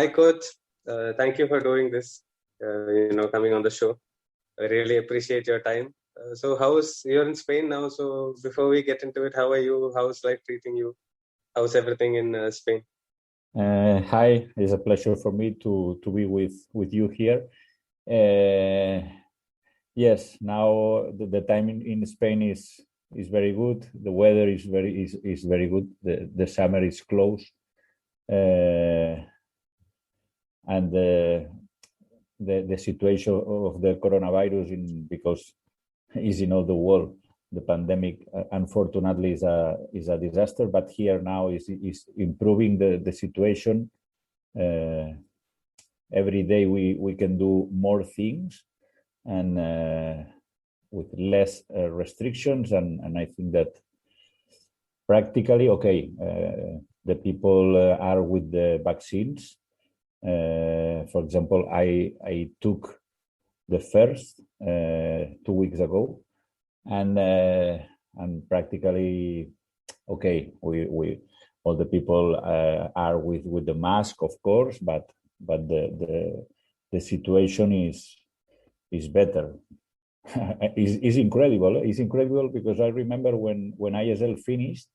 Hi, coach. Thank you for doing this. Coming on the show. I really appreciate your time. You're in Spain now? So before we get into it, how are you? How's life treating you? How's everything in Spain? Hi, it's a pleasure for me to be with you here. Yes, now the time in Spain is very good. The weather is very good. The summer is close, and the situation of the coronavirus because is in all the world. The pandemic, unfortunately, is a disaster. But here now is improving the situation. Every day we can do more things, and with less restrictions. And I think that practically, the people are with the vaccines. For example, I took the first 2 weeks ago, and practically we all the people are with the mask, of course, but the situation is better. Is incredible. It's incredible because I remember when ISL finished,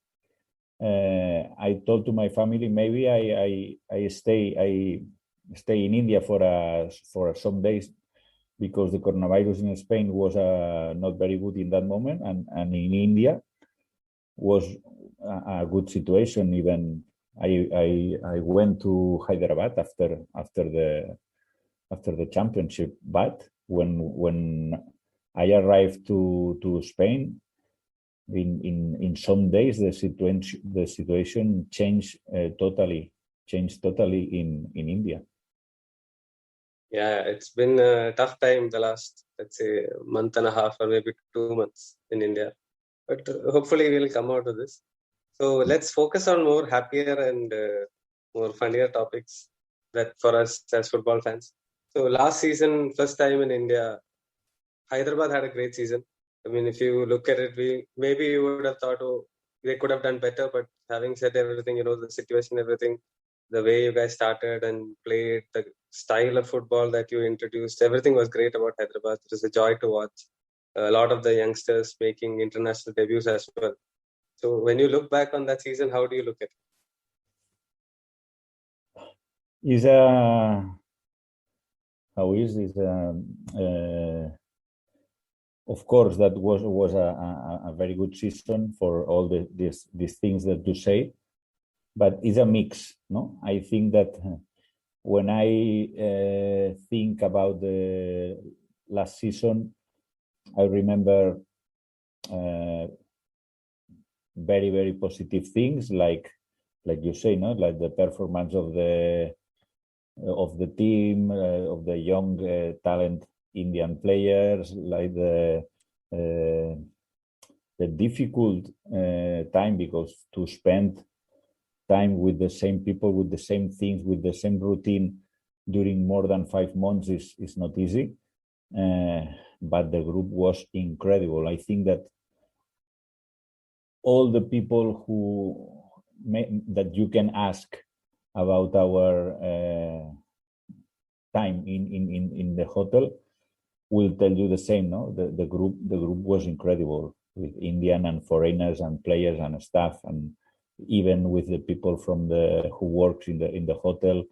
I told to my family maybe I stay in India for some days, because the coronavirus in Spain was not very good in that moment, and in India was a good situation. Even I went to Hyderabad after the championship, but when I arrived to Spain, in some days the situation changed totally in India. Yeah, it's been a tough time the last, let's say, month and a half or maybe 2 months in India. But hopefully we'll come out of this. So let's focus on more happier and more funnier topics that for us as football fans. So last season, first time in India, Hyderabad had a great season. I mean, if you look at it, maybe you would have thought, they could have done better. But having said everything, the situation, everything, the way you guys started and played, the style of football that you introduced, everything was great about Hyderabad. It was a joy to watch. A lot of the youngsters making international debuts as well. So when you look back on that season, how do you look at it? Of course, that was a very good season for all these things that you say, but it's a mix, no? I think that when I think about the last season, I remember very, very positive things, like you say, no, like the performance of the team, of the young talent Indian players, like the difficult time, because to spend time with the same people, with the same things, with the same routine during more than 5 months is not easy. But the group was incredible. I think that all the people that you can ask about our time in the hotel will tell you the same, no? The group was incredible, with Indian and foreigners and players and staff, and even with the people who works in the hotel.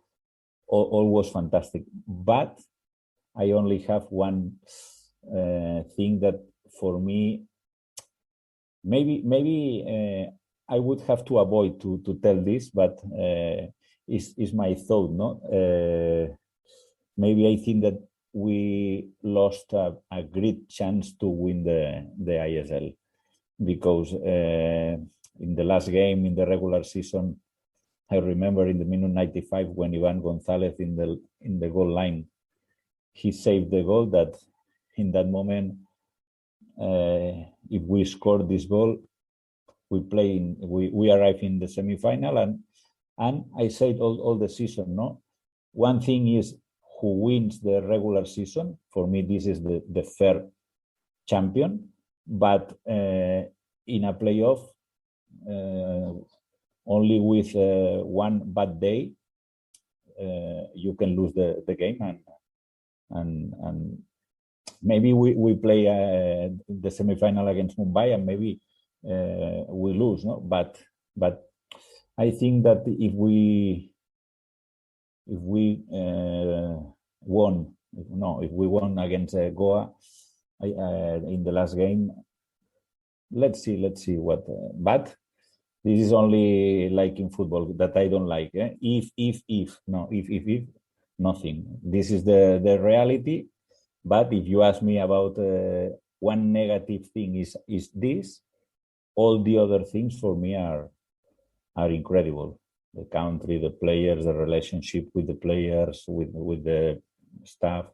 All was fantastic. But I only have one thing that for me, maybe I would have to avoid to tell this, but is my thought, no? Maybe I think that we lost a great chance to win the ISL, because in the last game in the regular season, I remember in the minute 95 when Ivan Gonzalez in the goal line, he saved the goal. That in that moment, if we scored this goal, we arrive in the semi-final, and I said all the season, no? One thing is who wins the regular season. For me, this is the fair champion. But in a playoff, only with one bad day, you can lose the game, and maybe we play the semi-final against Mumbai, and maybe we lose, no? But I think that if we won against Goa in the last game, let's see what. But this is only like in football that I don't like. If nothing. This is the reality. But if you ask me about one negative thing is this, all the other things for me are incredible. The country, the players, the relationship with the players, with the staff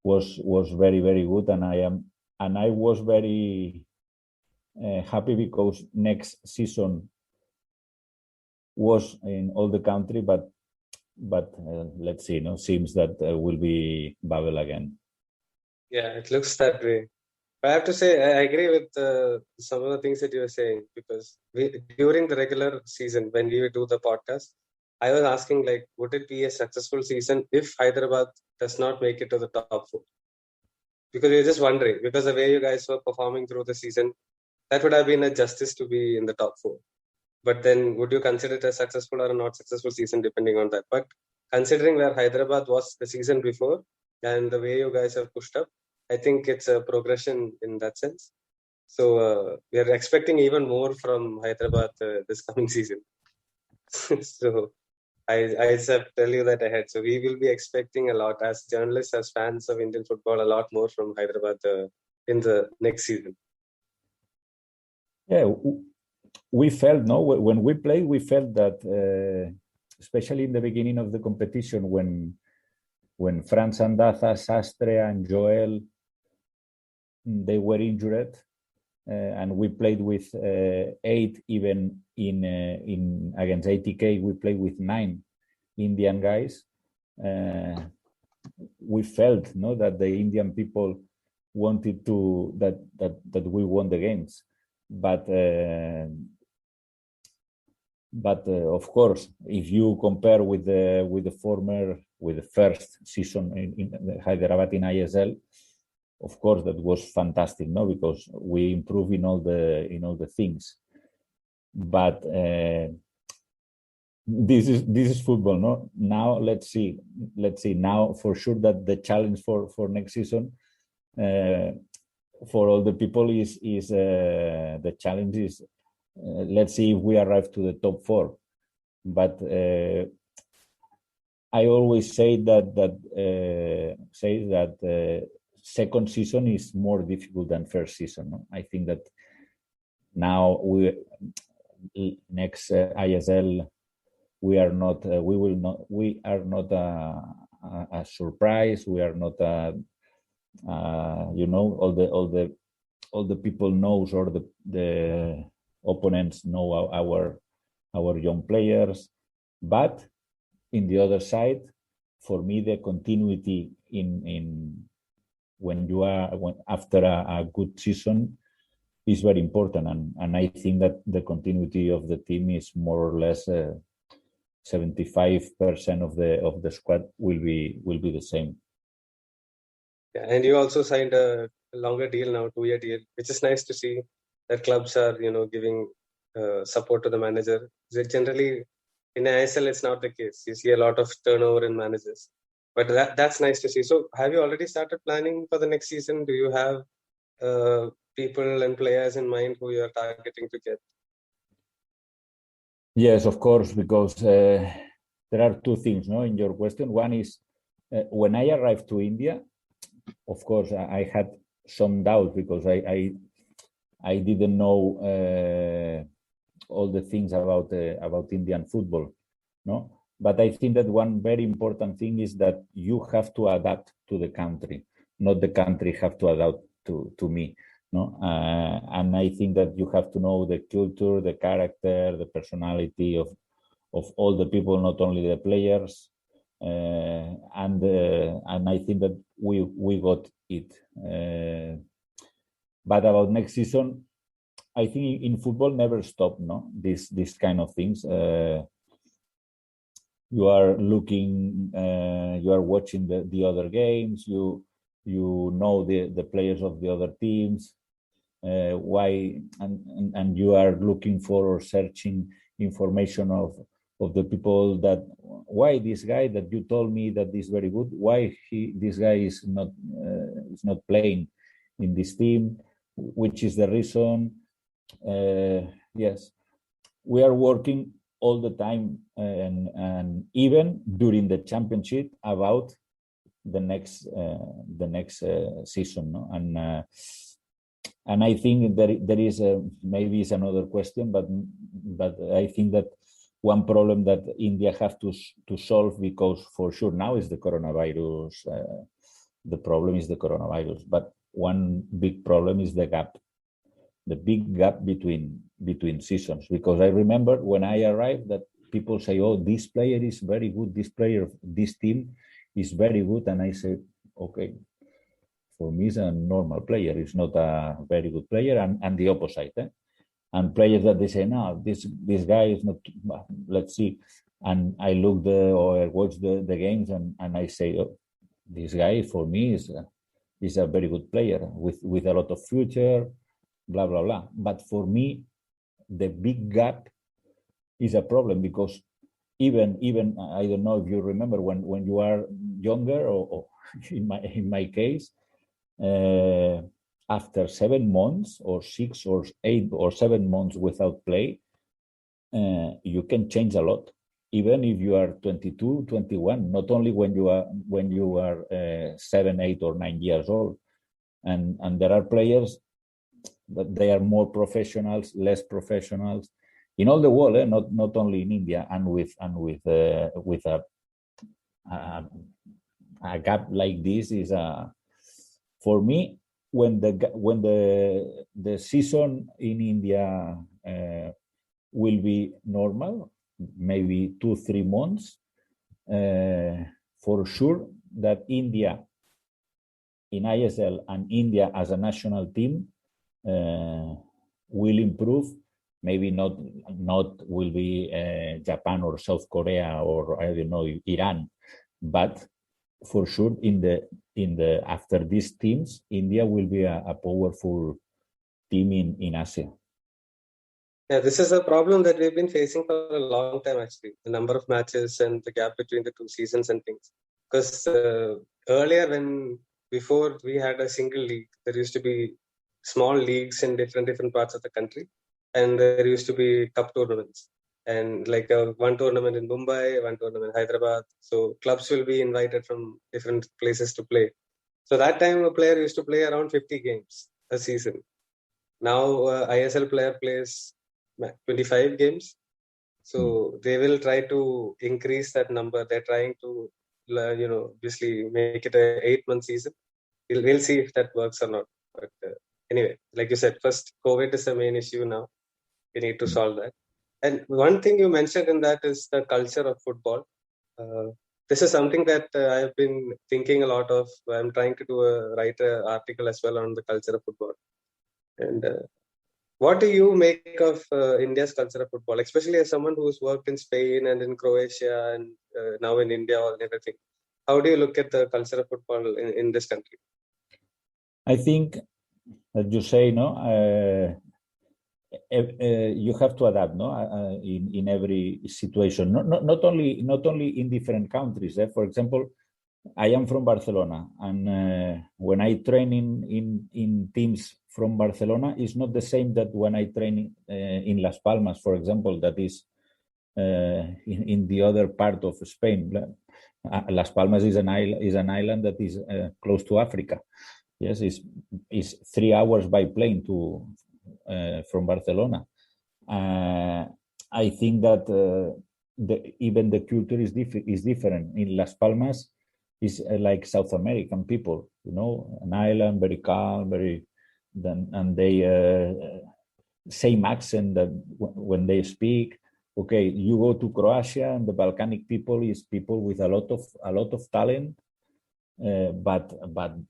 was very, very good, and I was very happy because next season was in all the country, but let's see. Seems that will be bubble again. Yeah, it looks that way. I have to say, I agree with some of the things that you were saying, because during the regular season, when we do the podcast, I was asking, like, would it be a successful season if Hyderabad does not make it to the top four? Because we were just wondering, because the way you guys were performing through the season, that would have been a justice to be in the top four. But then would you consider it a successful or a not successful season depending on that? But considering where Hyderabad was the season before and the way you guys have pushed up, I think it's a progression in that sense. So we are expecting even more from Hyderabad this coming season. So I just have to tell you that ahead. So we will be expecting a lot as journalists, as fans of Indian football, a lot more from Hyderabad in the next season. Yeah, we felt, when we played, we felt that, especially in the beginning of the competition, when Franz Andaza, Sastre, and Joel, they were injured, and we played with 8, even in against ATK, we played with 9 Indian guys. We felt that the Indian people wanted to that we won the games, but of course, if you compare with the first season in Hyderabad in ISL, of course that was fantastic, because we improved in all the things. But this is football, no? Now let's see. Now for sure that the challenge for next season for all the people is the challenge is. Let's see if we arrive to the top 4. But I always say that second season is more difficult than first season. No? I think that now next ISL we are not a surprise. We are not all the people knows, or the opponents know our young players. But in the other side, for me, the continuity in when after a good season is very important, and I think that the continuity of the team is more or less 75% of the squad will be the same. Yeah, and you also signed a longer deal now, 2-year deal, which is nice to see that clubs are giving support to the manager. Generally, in ISL, it's not the case. You see a lot of turnover in managers, but that's nice to see. So, have you already started planning for the next season? Do you have people and players in mind who you are targeting to get? Yes, of course, because there are two things, in your question. One is when I arrived to India, of course, I had some doubt because I didn't know all the things about Indian football, no. But I think that one very important thing is that you have to adapt to the country, not the country have to adapt to me, no. And I think that you have to know the culture, the character, the personality of all the people, not only the players. And I think that we got it. But about next season, I think in football never stop, no? This kind of things. you are looking, you are watching the other games, you know the players of the other teams, why, and you are looking for or searching information of the people that, why this guy that you told me that is very good, why this guy is not playing in this team, which is the reason. Yes, we are working all the time, and even during the championship about the next season, no? And I think there is maybe it's another question, but I think that one problem that India have to solve, because for sure now is the coronavirus. The problem is the coronavirus, but one big problem is the big gap between seasons. Because I remember when I arrived that people say, "Oh, this player is very good. This team is very good," and I say, "Okay, for me, it's a normal player. It's not a very good player," and the opposite. And players that they say, "No, this guy is not." Let's see. And I look or I watch the games, and I say, "Oh, this guy for me is a very good player with a lot of future." Blah blah blah. But for me, the big gap is a problem, because even I don't know if you remember when you are younger, or in my case, after 7 months or 6 or 8 or 7 months without play, you can change a lot, even if you are 22, 21, not only when you are 7, 8 or 9 years old. And there are players that they are more professionals, less professionals in all the world, not only in India, and with a gap like this is for me, when the season in India will be normal, maybe 2-3 months, for sure that India in ISL and India as a national team will improve. Maybe not will be Japan or South Korea or I don't know, Iran, but for sure in the after these teams, India will be a powerful team in Asia. Yeah, this is a problem that we've been facing for a long time, actually. The number of matches and the gap between the two seasons and things. Because earlier, before we had a single league, there used to be small leagues in different parts of the country, and there used to be cup tournaments. And like one tournament in Mumbai, one tournament in Hyderabad. So clubs will be invited from different places to play. So that time a player used to play around 50 games a season. Now ISL player plays 25 games. So they will try to increase that number. They're trying to, obviously make it a 8-month season. We'll see if that works or not. But anyway, like you said, first COVID is the main issue now. We need to solve that. And one thing you mentioned in that is the culture of football. This is something that I've been thinking a lot of. I'm trying to write an article as well on the culture of football. And what do you make of India's culture of football, especially as someone who's worked in Spain and in Croatia and now in India and everything? How do you look at the culture of football in this country? I think, as you say, no, you have to adapt, no, in every situation. Not only in different countries. For example, I am from Barcelona, and when I train in teams from Barcelona, it's not the same that when I train in Las Palmas, for example, that is in the other part of Spain. Las Palmas is an island that is close to Africa. Yes, it's 3 hours by plane from Barcelona. I think that even the culture is different. In Las Palmas, is like South American people, an island, very calm, and they same accent that when they speak. Okay, you go to Croatia, and the Balkanic people is people with a lot of talent, but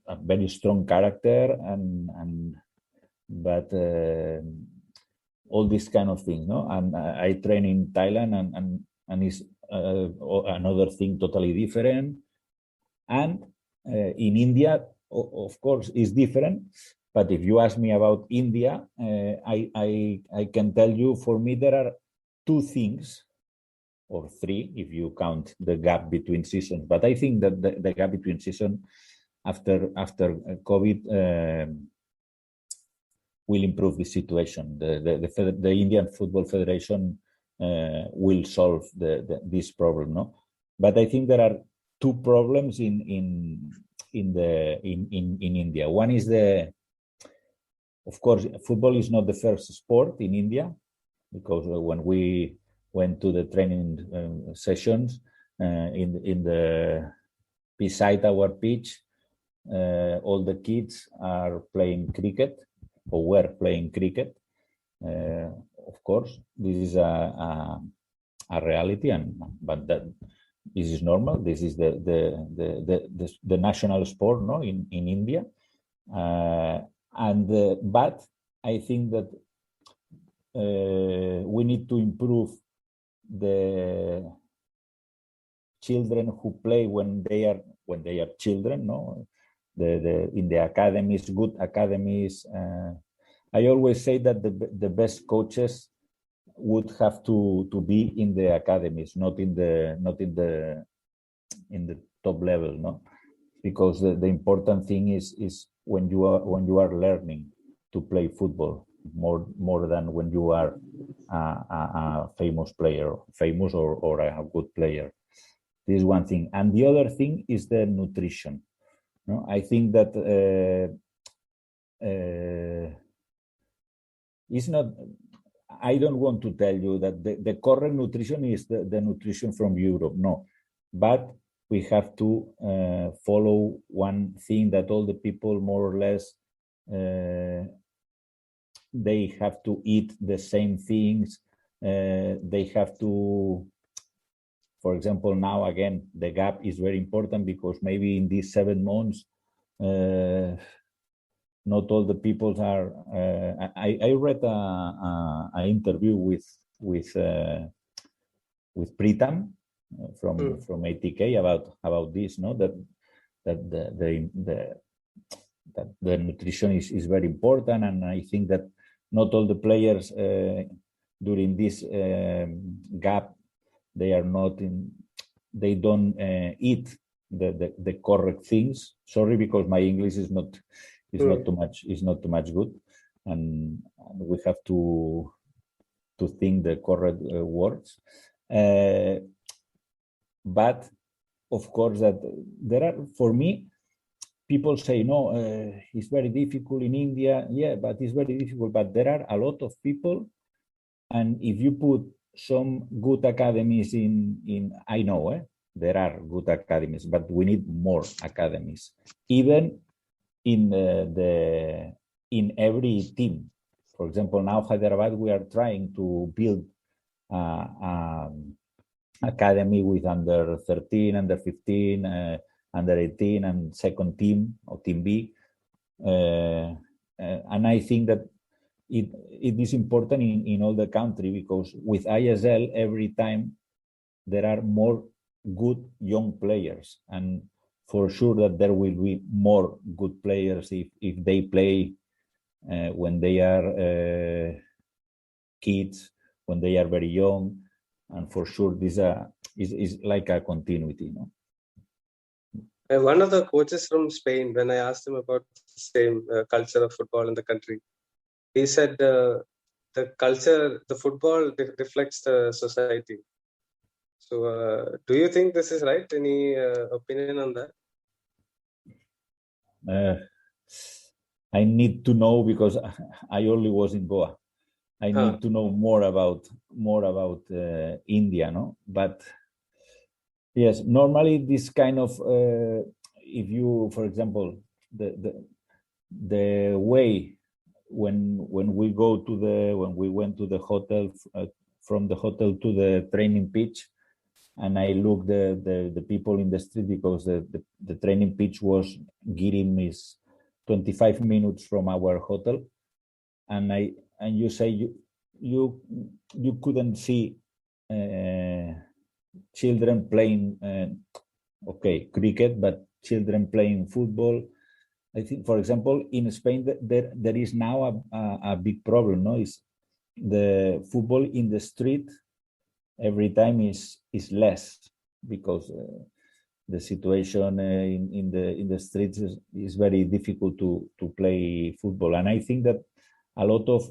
a very strong character, but all these kind of things, no. And I train in Thailand, and it's another thing totally different. And in India, of course, is different. But if you ask me about India, I can tell you, for me, there are two things, or three, if you count the gap between seasons. But I think that the gap between seasons after COVID will improve the situation. The Indian Football Federation will solve this problem, no? But I think there are two problems in India. One is of course, football is not the first sport in India, because when we went to the training sessions beside our pitch, all the kids are playing cricket, or were playing cricket. Of course, this is a reality, but this is normal. This is the national sport, no, in India. But I think that we need to improve the children who play when they are children, no, in the academies, good academies. I always say that the best coaches would have to be in the academies, not in the top level, no, because the important thing is when you are learning to play football more than when you are a famous player, or a good player. This is one thing, and the other thing is the nutrition. No, I think that it's not. I don't want to tell you that the correct nutrition is the nutrition from Europe. No, but we have to follow one thing that all the people more or less they have to eat the same things. They have to. For example, now again, the gap is very important because maybe in these 7 months, not all the people are. I read an interview with Pritam from ATK about this. No, that the nutrition is very important, and I think that not all the players during this gap. They don't eat the correct things. Sorry, because my English is not too much good, and we have to think the correct words. But of course, that there are, for me, people say no, it's very difficult in India. Yeah, but it's very difficult. But there are a lot of people, and if you put some good academies in I know there are good academies, but we need more academies, even in in every team. For example, now Hyderabad, we are trying to build academy with under 13, under 15, under 18, and second team or team B, and I think that it is important in all the country, because with ISL every time there are more good young players, and for sure that there will be more good players if they play when they are kids, when they are very young, and for sure this is like a continuity, no? One of the coaches from Spain, when I asked him about the same culture of football in the country, he said the culture, the football reflects the society. So do you think this is right? Any opinion on that? I need to know, because I only was in Goa. I need to know more about India, no? But yes, normally this kind of if you, for example, the way when we went to the hotel, from the hotel to the training pitch, and I looked the people in the street, because the training pitch was getting me 25 minutes from our hotel, and you say you couldn't see children playing, cricket, but children playing football. I think, for example, in Spain, there is now a big problem. No, is the football in the street every time is less because the situation in the streets is very difficult to play football. And I think that a lot of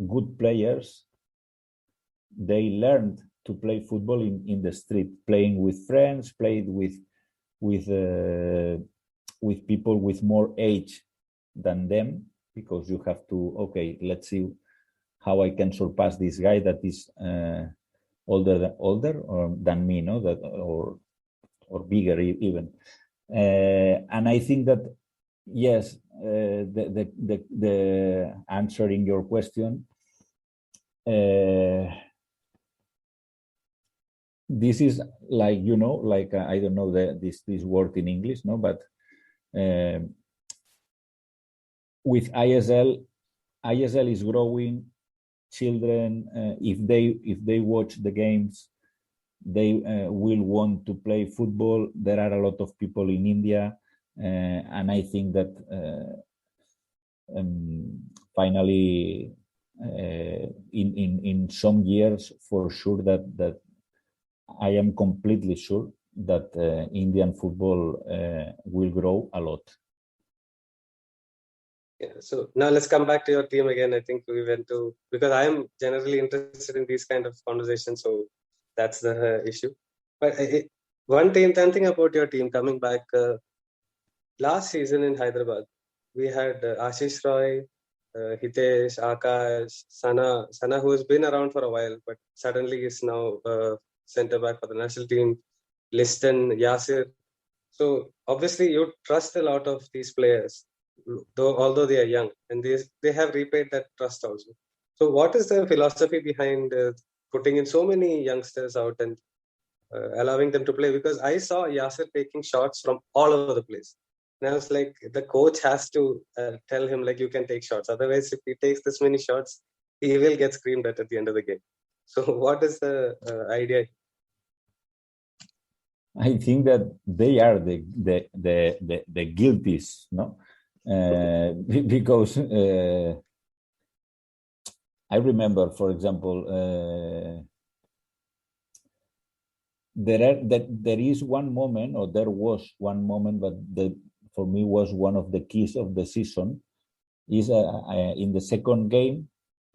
good players, they learned to play football in the street, playing with friends, played with people with more age than them, because you have to, let's see how I can surpass this guy that is older or than me, no, that or bigger even. And I think that yes, the answering your question, this is like, like I don't know this word in English, no, but with ISL is growing. Children, if they watch the games, they will want to play football. There are a lot of people in India, and I think that finally, in some years, for sure that I am completely sure that Indian football will grow a lot. Yeah, so now let's come back to your team again. I think we went to, because I am generally interested in these kind of conversations, so that's the issue. But one thing about your team coming back, last season in Hyderabad, we had Ashish Roy, Hitesh, Akash, Sana, who has been around for a while, but suddenly is now centre back for the national team, Liston, Yasir. So obviously you trust a lot of these players, although they are young, and they have repaid that trust also. So what is the philosophy behind putting in so many youngsters out and allowing them to play? Because I saw Yasir taking shots from all over the place. And I was like, the coach has to tell him, like, you can take shots. Otherwise, if he takes this many shots, he will get screamed at the end of the game. So what is the idea? I think that they are the guilties, no? Because I remember, for example, there is one moment, or there was one moment, but for me was one of the keys of the season. Is in the second game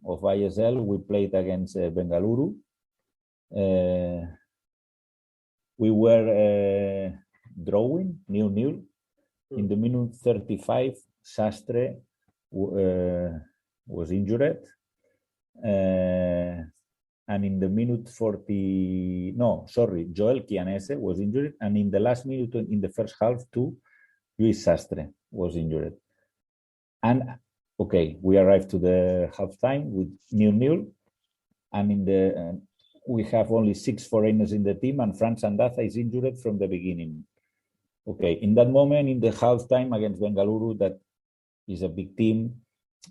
of ISL, we played against Bengaluru. We were drawing 0-0. In the minute 35, Sastre was injured. And in the minute Joel Chianese was injured. And in the last minute, in the first half, Luis Sastre was injured. And we arrived to the halftime with 0-0. And in the we have only 6 foreigners in the team, and Franz Andaza is injured from the beginning. In that moment, in the halftime against Bengaluru, that is a big team,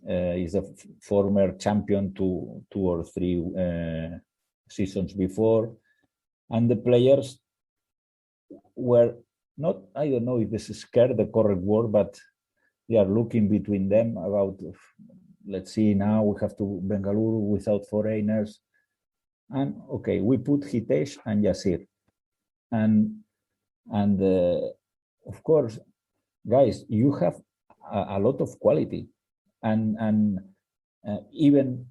is a former champion 2 or 3 seasons before, and the players were not, I don't know if this is scared, the correct word, but they are looking between them about, let's see, now we have to Bengaluru without foreigners. And we put Hitesh and Yasir, and of course, guys, you have a lot of quality, and even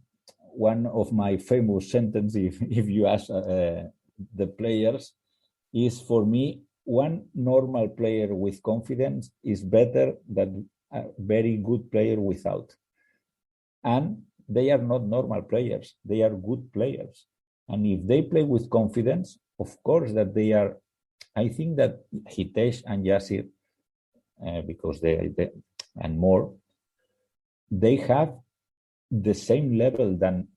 one of my famous sentences, if you ask the players, is, for me, one normal player with confidence is better than a very good player without. And they are not normal players; they are good players. And if they play with confidence, of course that they are. I think that Hitesh and Yasir, because they and more, they have the same level than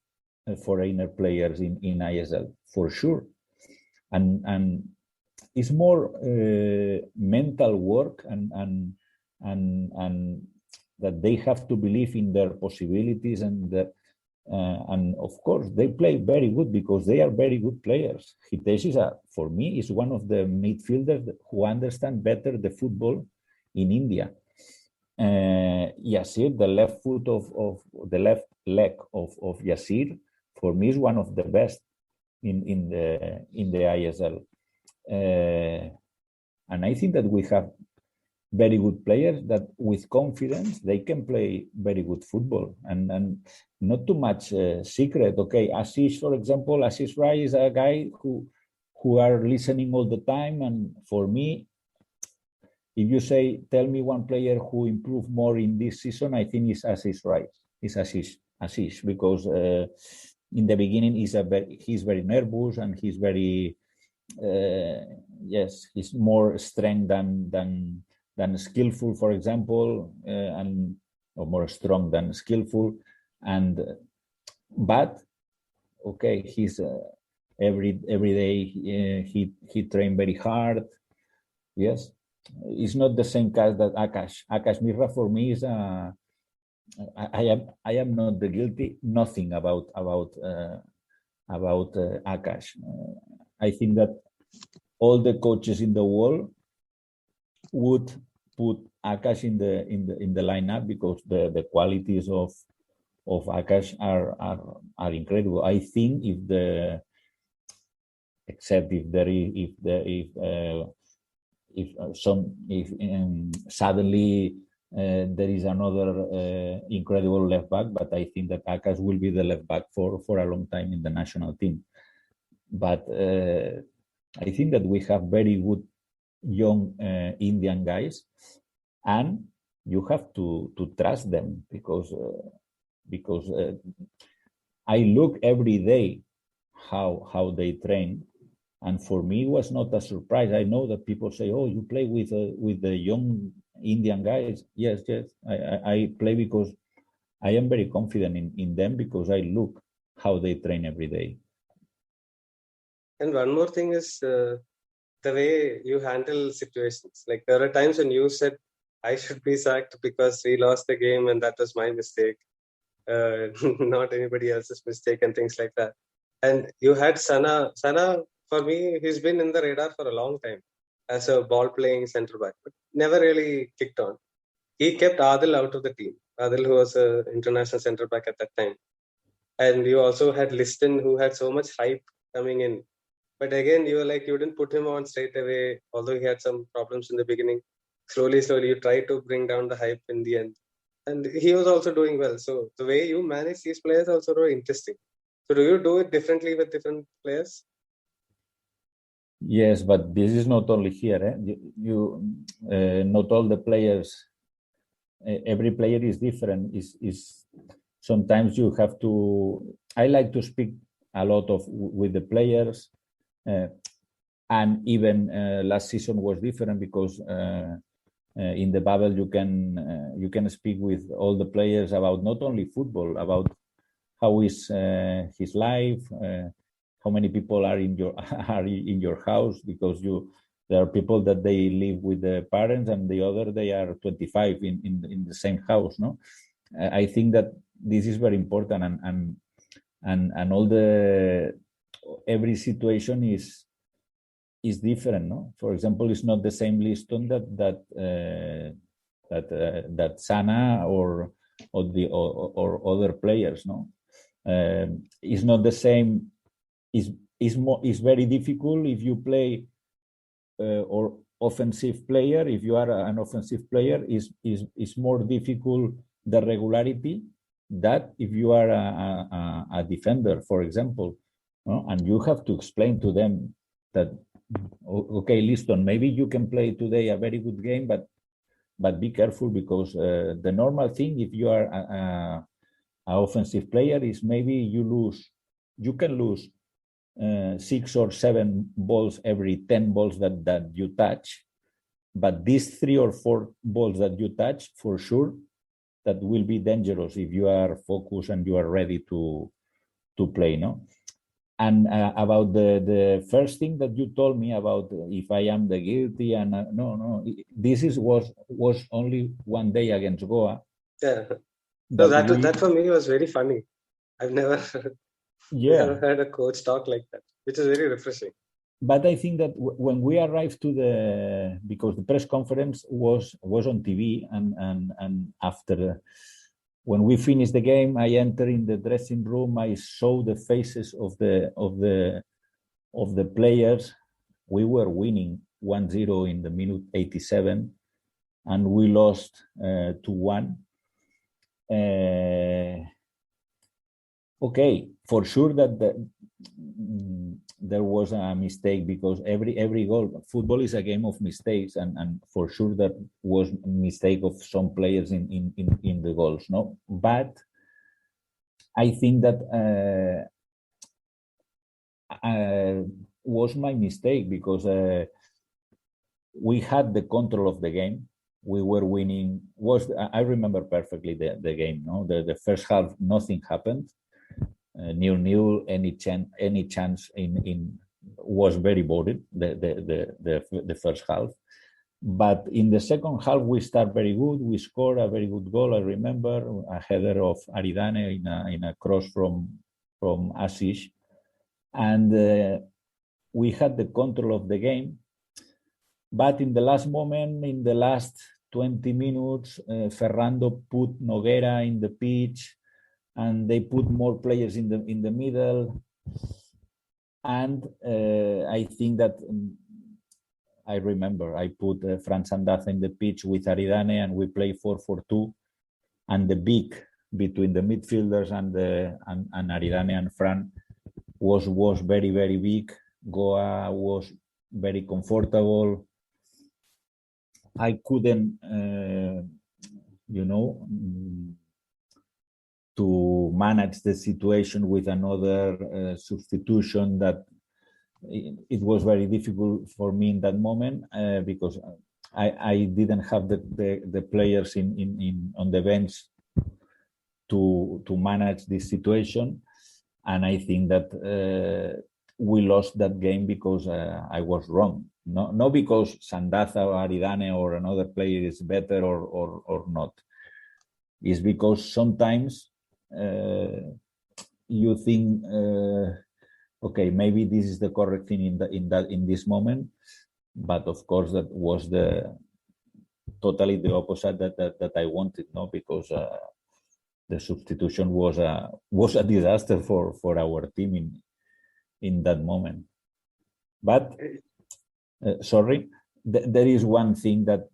foreigner players in ISL, for sure. And it's more mental work and that they have to believe in their possibilities, and that And of course, they play very good because they are very good players. Hitesh for me, is one of the midfielders who understand better the football in India. Yasir, the left foot of the left leg of Yasir, for me, is one of the best in the ISL. And I think that we have very good players that with confidence they can play very good football and not too much secret. Okay, Ashish, for example, Ashish Rai is a guy who are listening all the time, and for me, if you say tell me one player who improved more in this season, I think it's Ashish Rai. It's Ashish because in the beginning he's very nervous and he's very he's more strength than skillful, for example, or more strong than skillful, but okay, he's every day he trained very hard. Yes, it's not the same case that Akash Mirra for me is I am not the guilty nothing about Akash. I think that all the coaches in the world would put Akash in the lineup because the qualities of Akash are incredible. I think if suddenly there is another incredible left back, but I think that Akash will be the left back for a long time in the national team. But I think that we have very good young Indian guys, and you have to trust them because I look every day how they train, and for me it was not a surprise. I know that people say, "Oh, you play with the young Indian guys." Yes, I play because I am very confident in them because I look how they train every day. And one more thing is the way you handle situations. Like there are times when you said, I should be sacked because we lost the game and that was my mistake, not anybody else's mistake and things like that. And you had Sana. Sana, for me, he's been in the radar for a long time as a ball-playing centre back, but never really kicked on. He kept Adil out of the team. Adil, who was an international centre back at that time. And you also had Liston, who had so much hype coming in. But again, you didn't put him on straight away, although he had some problems in the beginning. Slowly, you tried to bring down the hype in the end. And he was also doing well. So the way you manage these players also very interesting. So do you do it differently with different players? Yes, but this is not only here. Not all the players. Every player is different. Is sometimes you have to. I like to speak a lot with the players. And even last season was different because in the bubble you can speak with all the players about not only football, about how is his life, how many people are in your house, because there are people that they live with the parents and the other they are 25 in the same house. No, I think that this is very important and all every situation is different, no? For example, it's not the same Liston that Sana or other players, no? It's not the same. It's very difficult if you play or offensive player. If you are an offensive player, is more difficult the regularity that if you are a defender, for example, no? And you have to explain to them that, okay, Liston, maybe you can play today a very good game, but be careful because the normal thing, if you are an offensive player, is maybe you can lose 6 or 7 balls every 10 balls that you touch, but these 3 or 4 balls that you touch, for sure, that will be dangerous if you are focused and you are ready to play, no? And about the first thing that you told me about if I am the guilty and no, this was only one day against Goa. Yeah. So that for me was very funny. I've never, never heard a coach talk like that, which is very refreshing. But I think that when we arrived to because the press conference was on TV, and after when we finished the game, I entered in the dressing room. I saw the faces of the players. We were winning 1-0 in the minute 87, and we lost 2-1. Okay, for sure that there was a mistake, because every goal, football is a game of mistakes, and for sure that was a mistake of some players in the goals, no? But I think that was my mistake, because we had the control of the game. We were winning. I remember perfectly the game, no? The first half, nothing happened. 0-0, any chance in was very boring, the first half. But in the second half, we start very good. We scored a very good goal. I remember a header of Aridane in a cross from Assis, and we had the control of the game. But in the last moment, in the last 20 minutes, Ferrando put Noguera in the pitch, and they put more players in the middle. And I think that I remember I put Fran Sandaza in the pitch with Aridane, and we play 4-4-2. And the big between the midfielders and Aridane and Fran was very, very big. Goa was very comfortable. I couldn't, to manage the situation with another substitution. That it was very difficult for me in that moment, because I didn't have the players on the bench to manage this situation. And I think that we lost that game because I was wrong. Not because Sandaza or Aridane or another player is better or not. It's because sometimes you think, okay, maybe this is the correct thing in this moment, but of course that was totally the opposite that I wanted, no? Because the substitution was a disaster for our team in that moment. But sorry, there is one thing that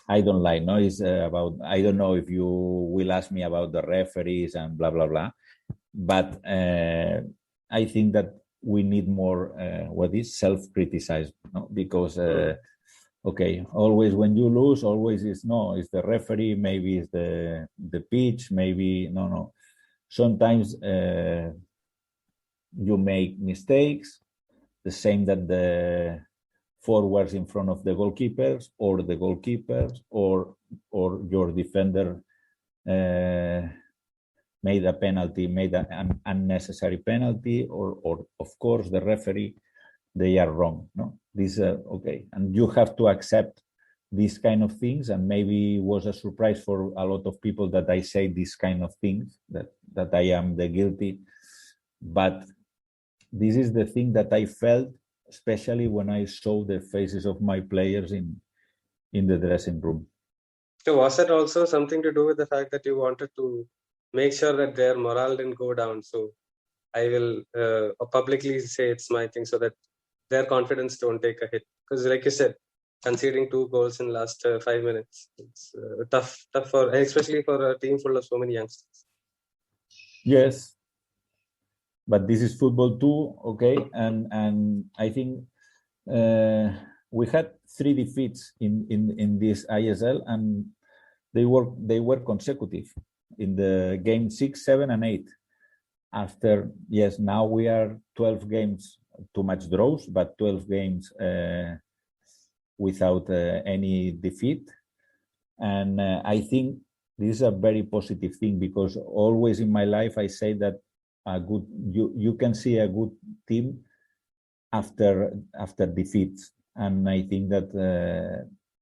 I don't like. No, is about, I don't know if you will ask me about the referees and blah blah blah, but I think that we need more self-criticism, no? Because okay, always when you lose, always it's the referee, maybe it's the pitch, maybe no. Sometimes you make mistakes, the same that the forwards in front of the goalkeepers, or the goalkeepers, or your defender made a penalty, made an unnecessary penalty, or of course the referee, they are wrong. No, this okay, and you have to accept these kind of things. And maybe it was a surprise for a lot of people that I say these kind of things, that I am the guilty. But this is the thing that I felt, especially when I saw the faces of my players in the dressing room. So was it also something to do with the fact that you wanted to make sure that their morale didn't go down? So I will publicly say it's my thing, so that their confidence don't take a hit. Because like you said, conceding 2 goals in last 5 minutes, it's tough especially for a team full of so many youngsters. Yes, but this is football too, okay? And I think we had 3 defeats in this ISL, and they were consecutive in the game 6, 7, and 8. After, yes, now we are 12 games, too much draws, but 12 games without any defeat. And I think this is a very positive thing, because always in my life I say that you can see a good team after defeats, and I think that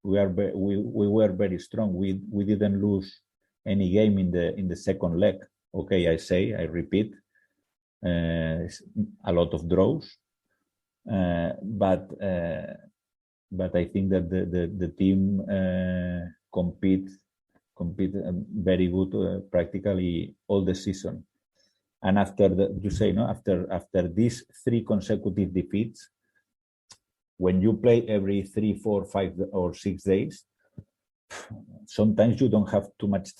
we were very strong. We didn't lose any game in the second leg. Okay, I repeat, a lot of draws, but I think that the team compete very good practically all the season. And after after these 3 consecutive defeats, when you play every 3, 4, 5, or 6 days, sometimes you don't have too much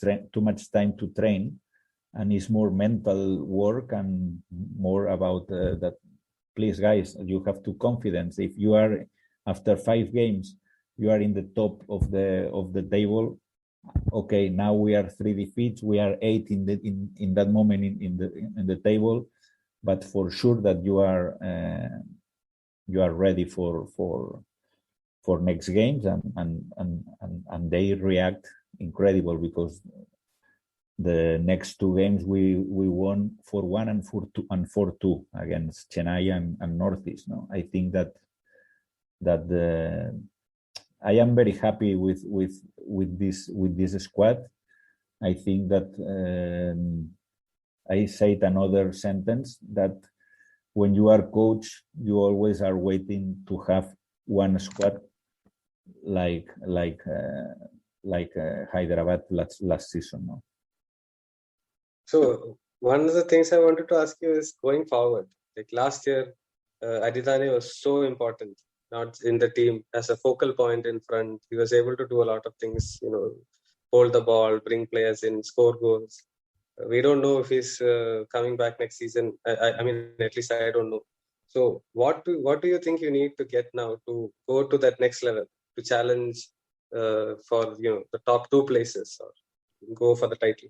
time to train, and it's more mental work and more about that. Please, guys, you have to confidence. If you are after 5 games, you are in the top of the table. Okay, now we are 3 defeats. We are 8 in that moment in the table, but for sure that you are ready for next games, and they react incredible, because the next 2 games we won 4-1 and 4-2 against Chennai and Northeast. No, I think that I am very happy with this squad. I think that I said another sentence, that when you are coach, you always are waiting to have one squad like Hyderabad last season. No? So one of the things I wanted to ask you is, going forward, like last year, Aditane was so important, not in the team, as a focal point in front. He was able to do a lot of things, hold the ball, bring players in, score goals. We don't know if he's coming back next season. I mean, at least I don't know. So what do you think you need to get now to go to that next level, to challenge for the top 2 places, or go for the title?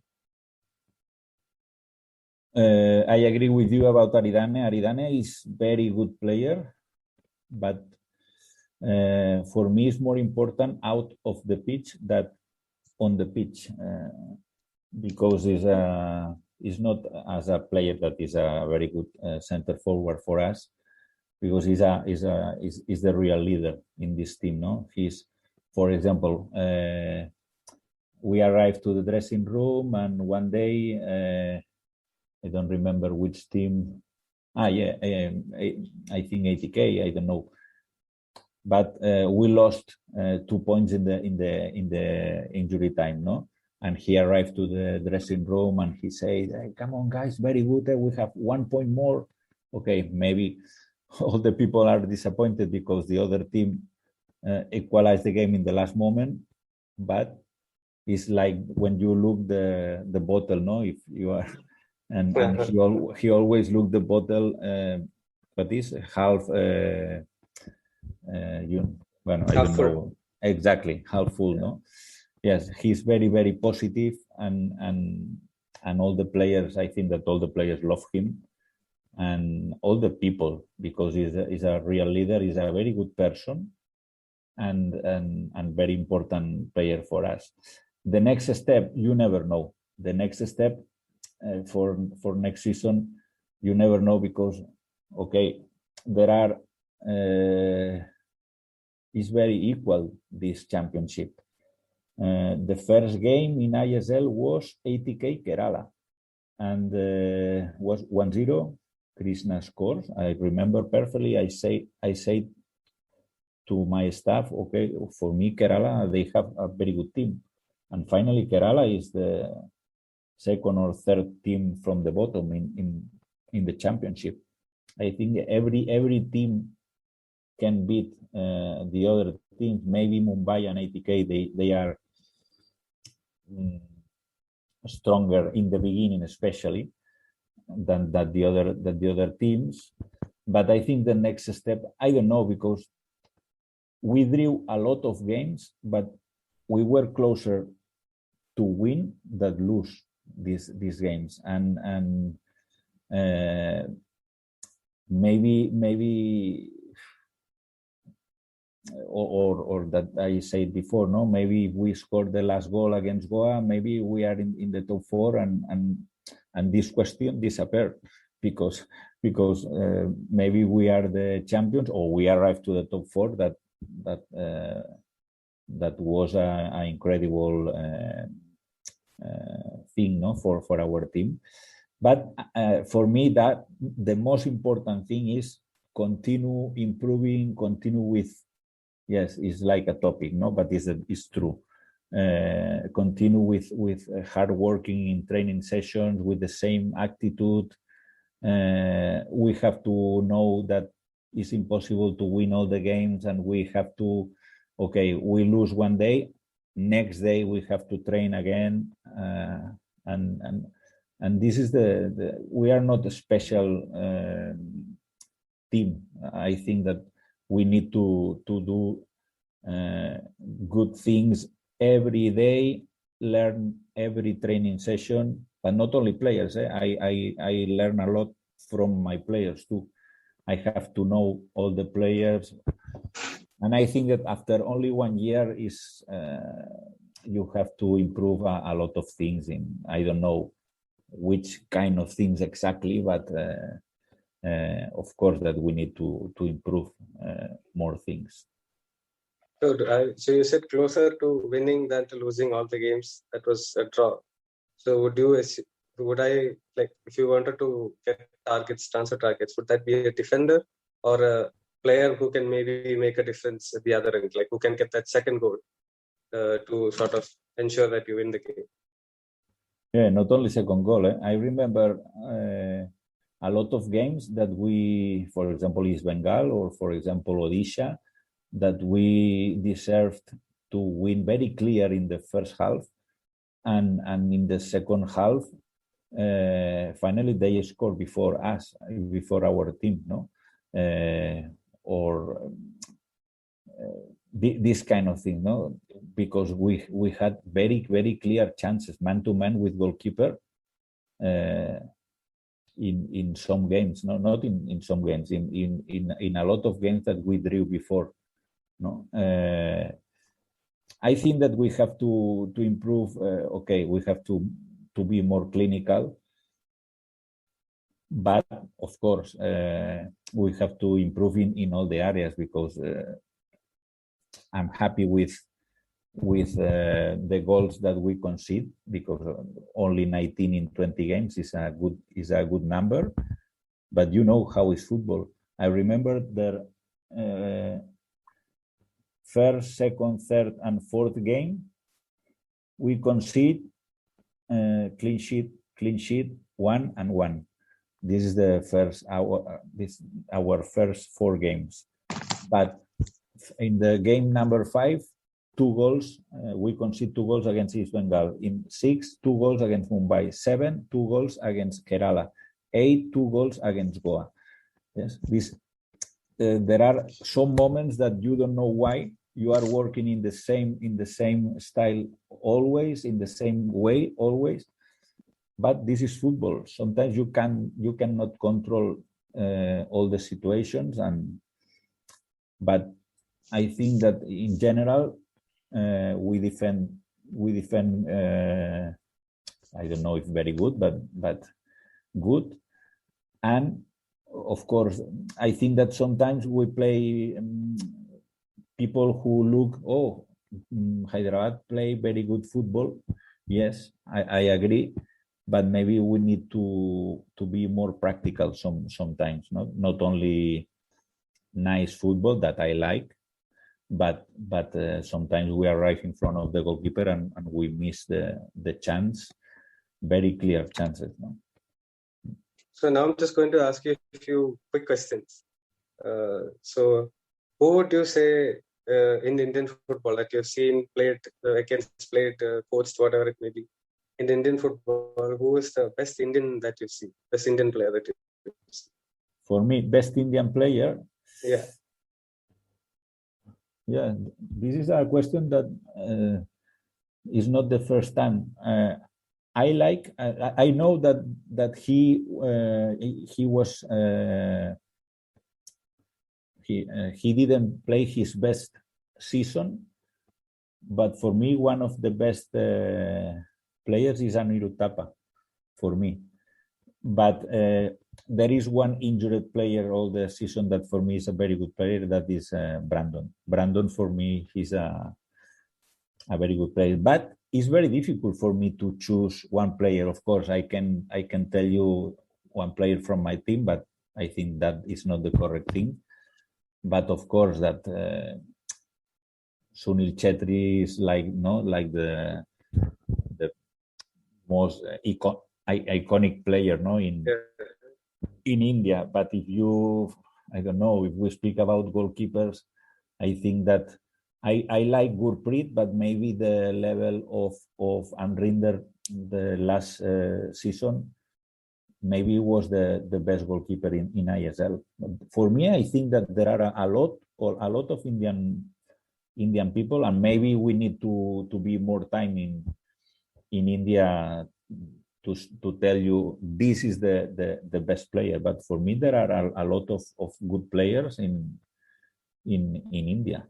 I agree with you about Aridane. Aridane is very good player, but for me it's more important out of the pitch than on the pitch, because he's not as a player that is a very good center forward for us, because he's the real leader in this team. No, he's, for example, we arrived to the dressing room, and one day. I don't remember which team. I think 80K. I don't know. But we lost 2 points in the injury time, no. And he arrived to the dressing room and he said, hey, "Come on, guys, very good. We have 1 point more." Okay, maybe all the people are disappointed because the other team equalized the game in the last moment. But it's like when you look the bottle, no. If you are. And he always looked the bottle, but is half. I don't know exactly, half full. Yeah. No, yes, he's very, very positive, and all the players. I think that all the players love him, and all the people, because he's a real leader. He's a very good person, and very important player for us. The next step, you never know. The next step. For next season, you never know, because there are it's very equal, this championship. The first game in ISL was 80K Kerala, and was 1-0. Krishna scores. I remember perfectly. I say to my staff, okay, for me Kerala, they have a very good team, and finally Kerala is the second or third team from the bottom in the championship. I think every team can beat the other teams. Maybe Mumbai and 80K, they are stronger in the beginning, especially than the other teams. But I think the next step, I don't know, because we drew a lot of games, but we were closer to win than lose these games, and maybe or that I said before, no, maybe if we scored the last goal against Goa, maybe we are in the top 4, and this question disappeared, because maybe we are the champions, or we arrived to the top 4. That was an incredible thing, no, for our team. But for me, that the most important thing is continue improving, continue with, yes, it's like a topic, no, but it's true. Continue with hard working in training sessions with the same attitude. We have to know that it's impossible to win all the games, and we have to, okay, we lose one day, next day we have to train again, and this is we are not a special team. I think that we need to do good things every day, learn every training session, but not only players. I learn a lot from my players too. I have to know all the players, and I think that after only 1 year is you have to improve a lot of things. I don't know which kind of things exactly, but of course that we need to improve more things. So you said closer to winning than to losing all the games. That was a draw. So would I, like, if you wanted to get transfer targets, would that be a defender or a player who can maybe make a difference at the other end, like who can get that second goal to sort of ensure that you win the game? Yeah, not only second goal. I remember a lot of games that we, for example, East Bengal or, for example, Odisha, that we deserved to win very clear in the first half, and in the second half, finally they scored before us, before our team, no, or this kind of thing, no, because we had very, very clear chances, man to man with goalkeeper, in some games, no, not in some games, in a lot of games that we drew before, no. I think that we have to improve. Okay, we have to be more clinical, but of course we have to improve in all the areas, because I'm happy with the goals that we concede, because only 19 in 20 games is a good number. But you know how is football. I remember the first, second, third, and fourth game, we concede clean sheet, 1-1. This is our first 4 games. But in the game number 5, 2 goals. We concede 2 goals against East Bengal. In 6, 2 goals against Mumbai. 7, 2 goals against Kerala. 8, 2 goals against Goa. Yes, there are some moments that you don't know why. You are working in the same style always, in the same way always, but this is football. Sometimes you cannot control all the situations, but I think that in general we defend. I don't know if very good, but good. And of course, I think that sometimes we play people who look, Hyderabad play very good football. Yes, I agree, but maybe we need to be more practical sometimes. Not only nice football that I like, but sometimes we arrive in front of the goalkeeper and we miss the chance, very clear chances. No? So now I'm just going to ask you a few quick questions. So who would you say in Indian football that you've seen played coached, whatever it may be, in Indian football, who is the best Indian that you've seen, best Indian player that you've seen? For me, best Indian player? Yeah. Yeah, this is a question that is not the first time. I know that he was he didn't play his best season, but for me one of the best players is Anirudh Thapa, for me. But there is one injured player all the season that for me is a very good player. That is Brandon. Brandon for me, he's a very good player. But it's very difficult for me to choose one player. Of course, I can tell you one player from my team, but I think that is not the correct thing. But of course, that Sunil Chetri is like the most iconic player, in India. But if you, I don't know, if we speak about goalkeepers, I think that I like Gurpreet, but maybe the level of Amrinder the last season maybe was the best goalkeeper in ISL. For me, I think that there are a lot of Indian people, and maybe we need to be more time in India to tell you this is the best player. But for me, there are a lot of good players in India.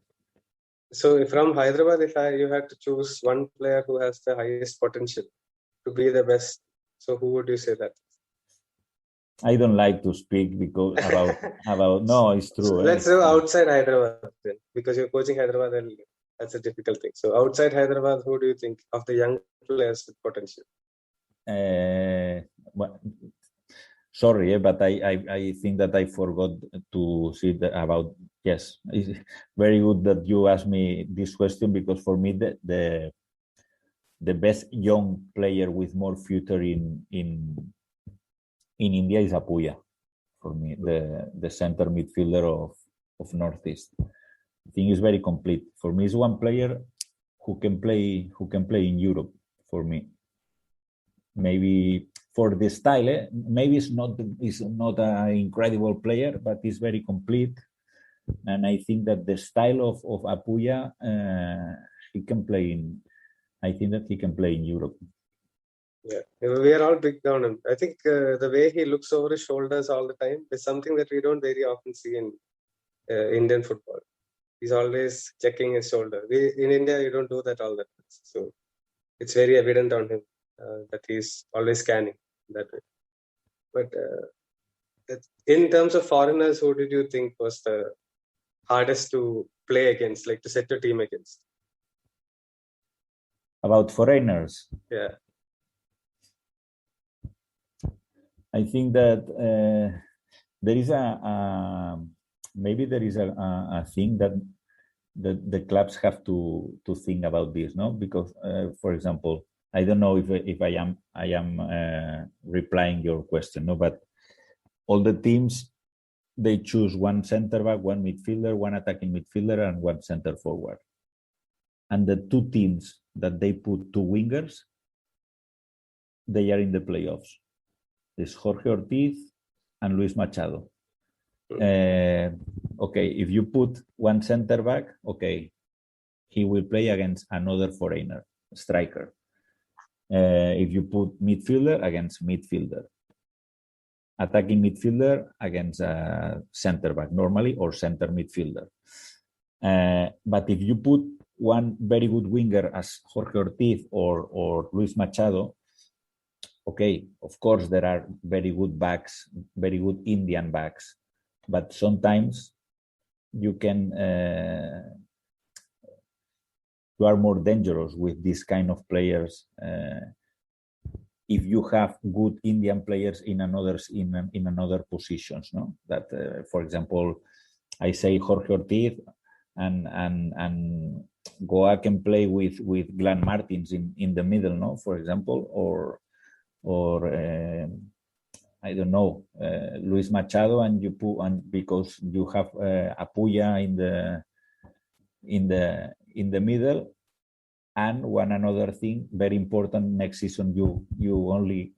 So from Hyderabad, if you had to choose one player who has the highest potential to be the best, so who would you say that? I don't like to speak because about no, it's true. So let's do outside Hyderabad then, because you're coaching Hyderabad and that's a difficult thing. So outside Hyderabad, who do you think of the young players with potential? Well, sorry, but I think that I forgot to see about. Yes, it's very good that you asked me this question, because for me the best young player with more future in India is Apuya. For me, the center midfielder of Northeast. I think is very complete. For me, is one player who can play in Europe. For me, maybe for the style, maybe it's not an incredible player, but he's very complete. And I think that the style of Apuya, he can play in. I think that he can play in Europe. Yeah, we are all big on him. I think the way he looks over his shoulders all the time is something that we don't very often see in Indian football. He's always checking his shoulder. In India, you don't do that all that much. So it's very evident on him that he's always scanning that way. But in terms of foreigners, who did you think was the hardest to play against, like to set your team against? About foreigners? Yeah. I think that there is maybe there is a thing that the clubs have to think about this, no? Because, for example, I don't know if I am replying your question, no? But all the teams, they choose one center back, one midfielder, one attacking midfielder, and one center forward. And the two teams that they put two wingers, they are in the playoffs. It's Jorge Ortiz and Luis Machado. Okay, if you put one center back, okay, he will play against another foreigner striker. If you put midfielder against midfielder, attacking midfielder against center back normally, or center midfielder. But if you put one very good winger as Jorge Ortiz or Luis Machado, okay, of course there are very good backs, very good Indian backs, but sometimes you are more dangerous with this kind of players if you have good Indian players in another positions, no? That for example, I say Jorge Ortiz and Goa can play with Glenn Martins in the middle, no? For example, or I don't know, Luis Machado, and you put, and because you have Apuya in the middle. And one another thing, very important, next season you only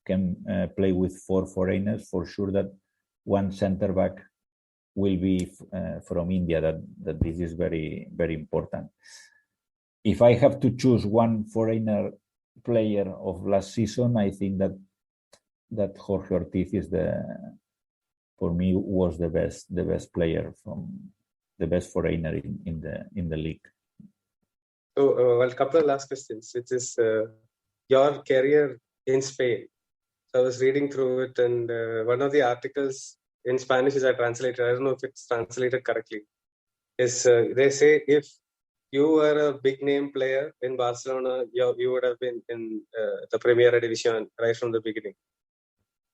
can play with 4 foreigners. For sure that one center back will be from India. That this is very, very important. If I have to choose one foreigner player of last season, I think that Jorge Ortiz is for me was the best player, from the best foreigner in the league. So, a couple of last questions, which is your career in Spain. So I was reading through it, and one of the articles in Spanish is I translated. I don't know if it's translated correctly. Is they say if you were a big name player in Barcelona. You would have been in the Premier Division right from the beginning.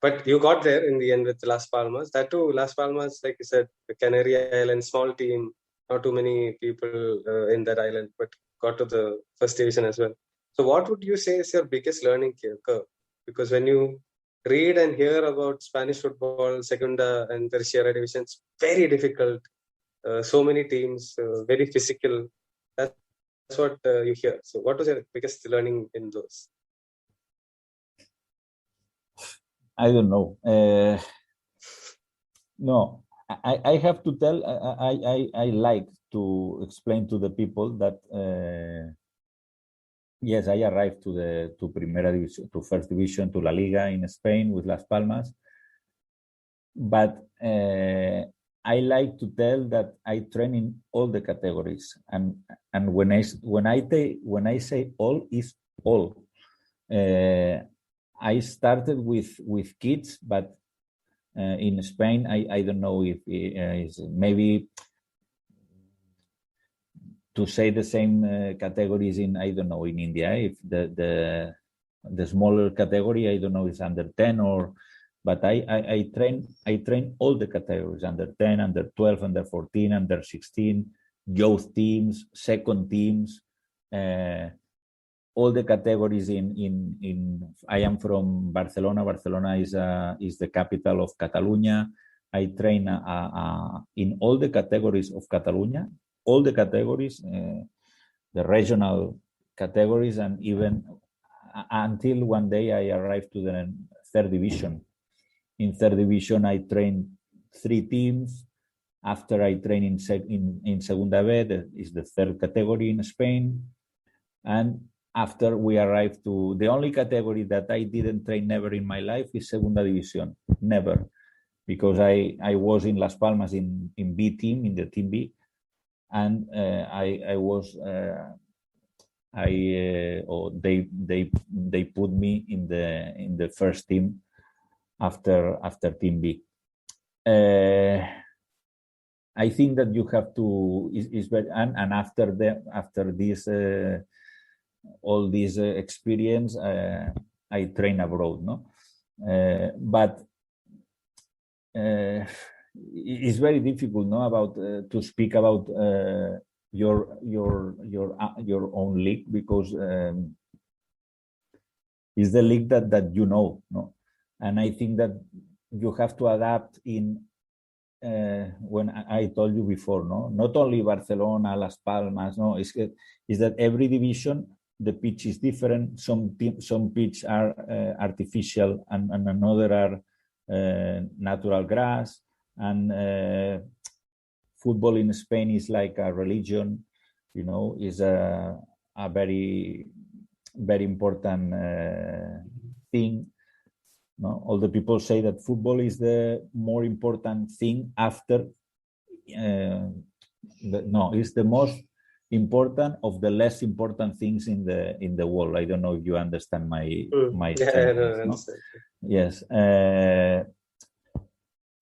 But you got there in the end with Las Palmas. That too, Las Palmas, like you said, the Canary Island, small team, not too many people in that island, but got to the first division as well. So, what would you say is your biggest learning curve? Because when you read and hear about Spanish football, Segunda and Tertiary divisions, very difficult. So many teams, very physical. That's what you hear. So, what was your biggest learning in those? I don't know. No, I have to tell. I like to explain to the people that yes, I arrived to Primera Division, to First Division, to La Liga in Spain with Las Palmas. But I like to tell that I train in all the categories, and when I say all is all. I started with kids, but in Spain, I don't know if it's maybe to say the same categories in, I don't know, in India, if the smaller category, I don't know, is under 10 or, but I train all the categories, under 10, under 12, under 14, under 16, youth teams, second teams, all the categories in I am from Barcelona. Barcelona is the capital of Catalonia. I train in all the categories of Catalonia, all the categories, the regional categories, and even until one day I arrived to the third division. In third division, I trained 3 teams. After I train in Segunda B, that is the third category in Spain. And after we arrived to the only category that I didn't train never in my life is Segunda División, never, because I was in Las Palmas in B team, in the team B, and they put me in the first team after team B. I think that you have to is very, and after this all this experience, I train abroad, no, but it's very difficult, no, about to speak about your own league, because it's the league that you know, no, and I think that you have to adapt in. When I told you before, no, not only Barcelona, Las Palmas, no, is that every division the pitch is different. Some pitch are artificial, and another are natural grass. And football in Spain is like a religion, you know, is a very very important thing. No, all the people say that football is the more important thing after. It's the most important of the less important things in the world. I don't know if you understand my sentence, no? Yes,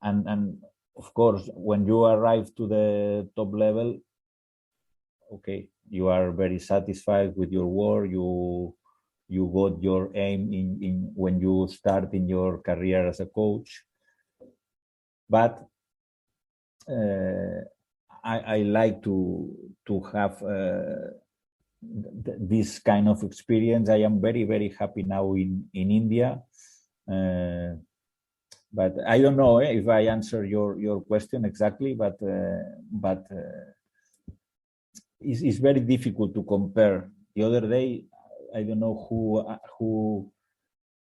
and of course, when you arrive to the top level, okay, you are very satisfied with your work. You got your aim in when you start in your career as a coach. But I like to have this kind of experience. I am very, very happy now in India. But I don't know if I answer your question exactly, but it's very difficult to compare. The other day, I don't know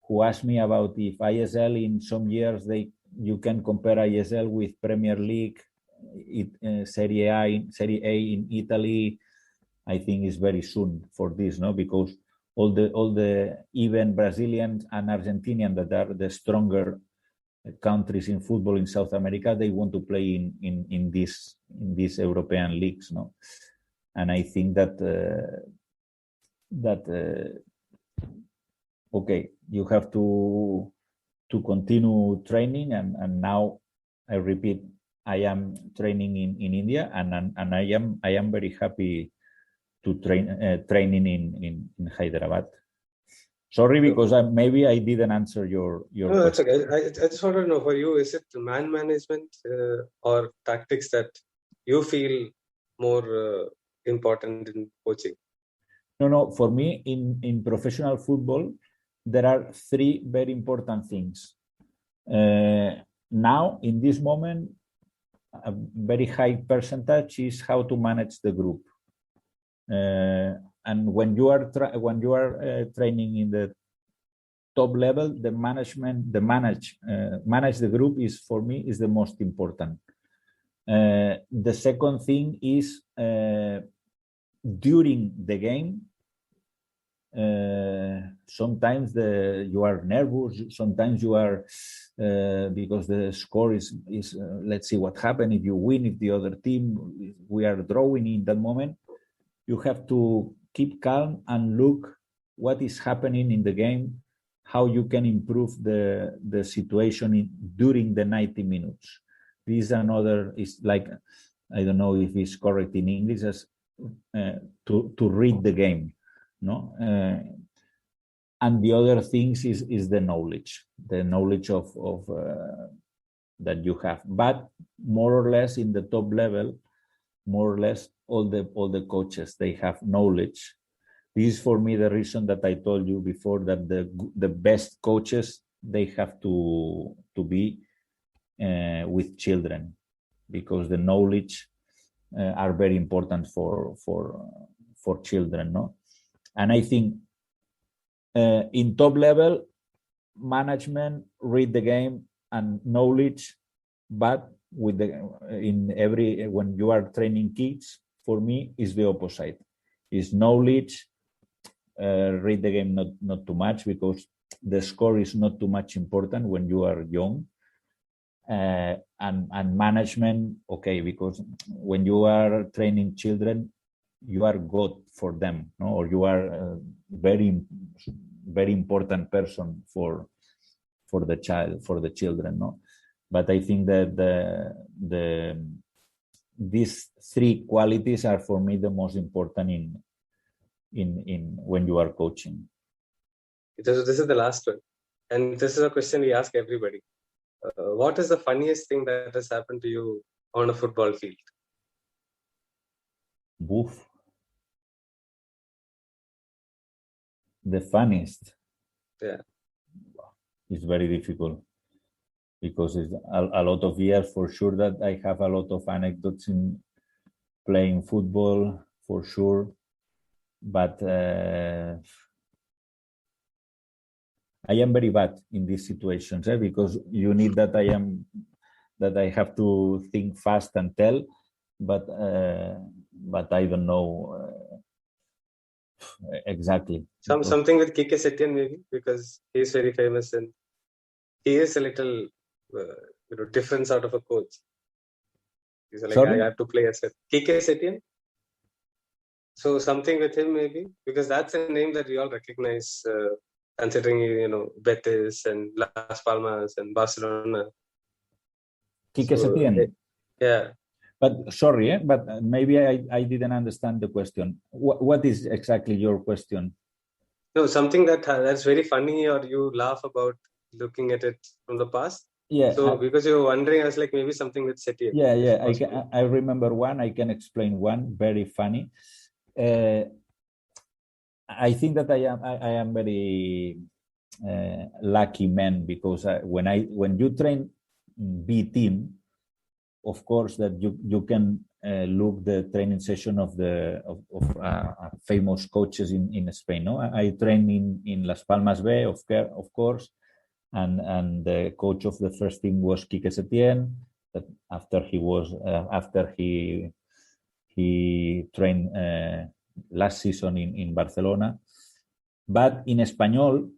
who asked me about if ISL in some years you can compare ISL with Premier League, Serie A in Italy. I think it's very soon for this, no, because all the even Brazilians and Argentinians that are the stronger countries in football in South America, they want to play in these European leagues, no, and I think that okay, you have to continue training, and now I repeat, I am training in India, and I am very happy training in Hyderabad. Sorry, because maybe I didn't answer your No, question. that's okay. I just want to know, for you, is it man management or tactics that you feel more important in coaching? No. For me, in professional football, there are three very important things. Now, in this moment, a very high percentage is how to manage the group. And when you are training in the top level, the manage the group is, for me, is the most important. The second thing is during the game. Sometimes you are nervous. Sometimes you are because the score is let's see what happens if you win. If the other team, we are drawing in that moment, you have to keep calm and look what is happening in the game, how you can improve the situation during the 90 minutes. This is like, I don't know if it's correct in English, as to read the game, no? And the other things is the knowledge of that you have. But more or less in the top level, more or less all the coaches, they have knowledge. This is for me the reason that I told you before, that the best coaches, they have to be with children, because the knowledge are very important for children, no? And I think in top level, management, read the game and knowledge, but when you are training kids, for me is the opposite. Is knowledge, read the game not too much, because the score is not too much important when you are young. And management, okay, because when you are training children, you are God for them, no? Or you are a very, very important person for the child, for the children, no? But I think that these three qualities are, for me, the most important in when you are coaching. This is the last one, and this is a question we ask everybody. What is the funniest thing that has happened to you on a football field? Boof. The funniest. Yeah. It's very difficult, because it's a lot of years, for sure, that I have a lot of anecdotes in playing football, for sure. But I am very bad in these situations, because you need that I have to think fast and tell, but I don't know exactly. Something with Kike Setien, maybe, because he is very famous and he is a little different sort of a coach. He's like, Sorry? I have to play as a Kike Setien. So something with him, maybe, because that's a name that we all recognize, considering Betis and Las Palmas and Barcelona. Kike Setien. Yeah. But sorry, but maybe I didn't understand the question. What is exactly your question? No, something that's very funny, or you laugh about looking at it from the past. Yeah. So because you were wondering, I was like, maybe something with Setien. Yeah. I remember one. I can explain one very funny. I think that I am very lucky man, because when you train B team, of course, that you can look the training session of famous coaches in Spain. No, I trained in Las Palmas B, of course, and the coach of the first team was Quique Setién. That after he trained last season in Barcelona, but in Espanyol,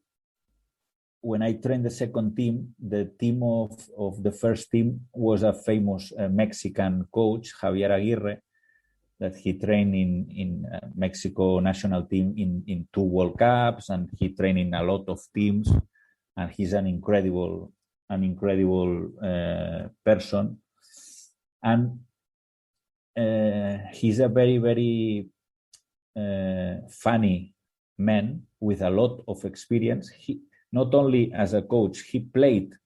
when I trained the second team, the team of the first team was a famous Mexican coach, Javier Aguirre, that he trained in Mexico national team in 2 World Cups, and he trained in a lot of teams, and he's an incredible person, and he's a very, very funny man with a lot of experience. He not only as a coach, he played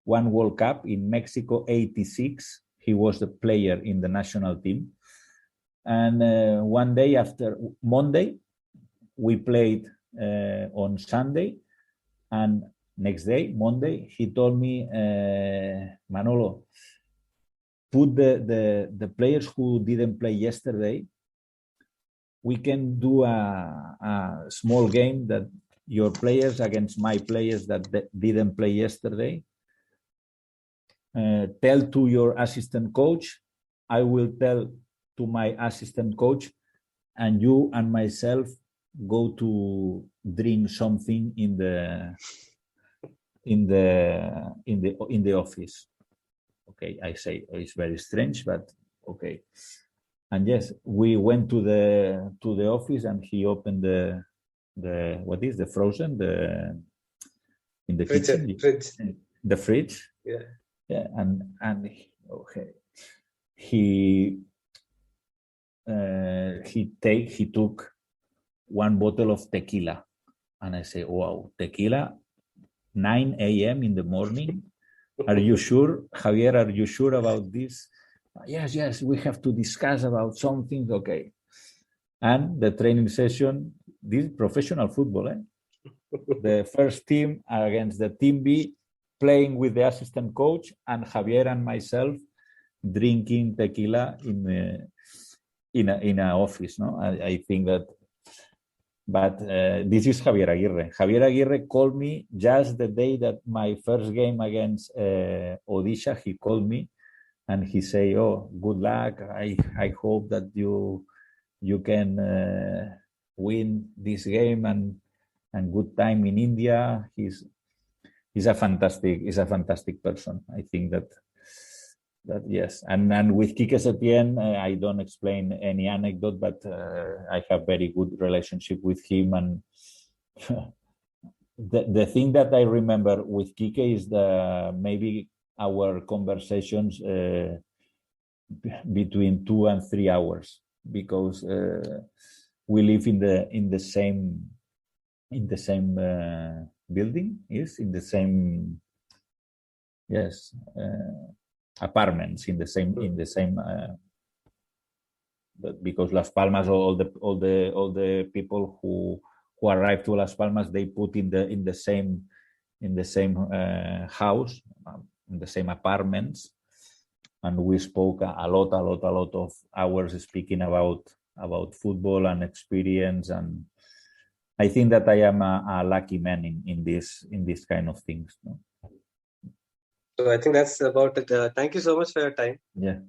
one World Cup in Mexico '86. He was the player in the national team. And one day after Monday, we played on Sunday, and next day, Monday, he told me, Manolo, put the players who didn't play yesterday. We can do a small game that your players against my players that didn't play yesterday. Tell to your assistant coach. I will tell to my assistant coach, and you and myself go to drink something in the office. Okay, I say it's very strange, but okay. And yes, we went to the office, and he opened the what is the frozen in the fridge, kitchen, the fridge. Yeah, and okay, he took one bottle of tequila, and I say, wow, tequila, 9 a.m. in the morning. Are you sure, Javier? Are you sure about this? Yes, we have to discuss about something. Okay. And the training session, this professional football, the first team against the team B, playing with the assistant coach, and Javier and myself drinking tequila in an office. No, I think that. But this is Javier Aguirre. Javier Aguirre called me just the day that my first game against Odisha. He called me, and he say, "Oh, good luck. I hope that you can win this game and good time in India." He's a fantastic person. I think that yes, and with Quique Setién, I don't explain any anecdote, but I have very good relationship with him. And the thing that I remember with Quique is maybe our conversations between 2 and 3 hours, because we live in the same building, in the same apartments in the same because Las Palmas, all the people who arrive to Las Palmas, they put in the same house, in the same apartments, and we spoke a lot of hours speaking about football and experience. And I think that I am a lucky man in this kind of things. No? So I think that's about it. Thank you so much for your time. Yeah.